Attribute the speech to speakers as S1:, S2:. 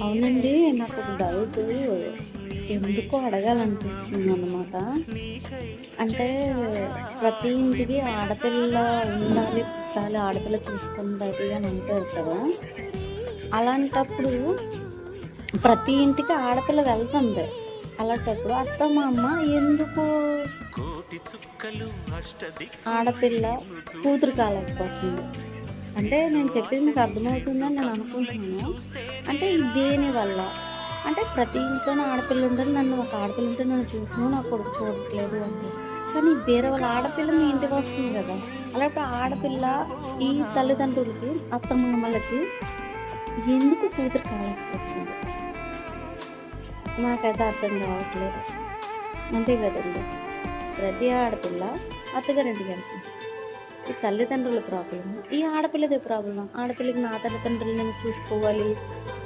S1: అవునండి. నాకొక డౌటు ఎందుకో అడగాలనిపిస్తుంది అన్నమాట. అంటే ప్రతి ఇంటికి ఆడపిల్ల ఉండాలి, పుట్టాలి, ఆడపిల్ల చూసుకుంటది అని అంటారు కదా! అలాంటప్పుడు ప్రతి ఇంటికి ఆడపిల్ల వెళ్తుంది. అలాంటప్పుడు అత్తమామ ఎందుకు ఆడపిల్ల కూతురు కాలేకపోతుంది? అంటే నేను చెప్పేది మీకు అర్థమవుతుందని నేను అనుకుంటున్నాను. అంటే ఇది దేనివల్ల? అంటే ప్రతి ఇంట్లోనూ ఆడపిల్ల ఉండాలి. నన్ను ఒక ఆడపిల్ల ఉంటే నన్ను చూసును, నా కొడుకు చూడట్లేదు అంటారు. కానీ వేరే వాళ్ళ ఆడపిల్ల మీ ఇంటికొస్తుంది గదా! అలాంటి ఆడపిల్ల ఈ తల్లిదండ్రులకి, అత్తమామలకి ఎందుకు కూతురు కాలేకపోతుంది? నాకైతే అర్థం కావట్లేదు. అంతే గదండీ! ప్రతి ఆడపిల్ల అత్తగారింటికెళ్తుంది. ఈ తల్లిదండ్రుల ప్రాబ్లమ్. ఈ ఆడపిల్లదే ప్రాబ్లమ్. ఆడపిల్లకి నా తల్లిదండ్రులు నేను చూసుకోవాలి.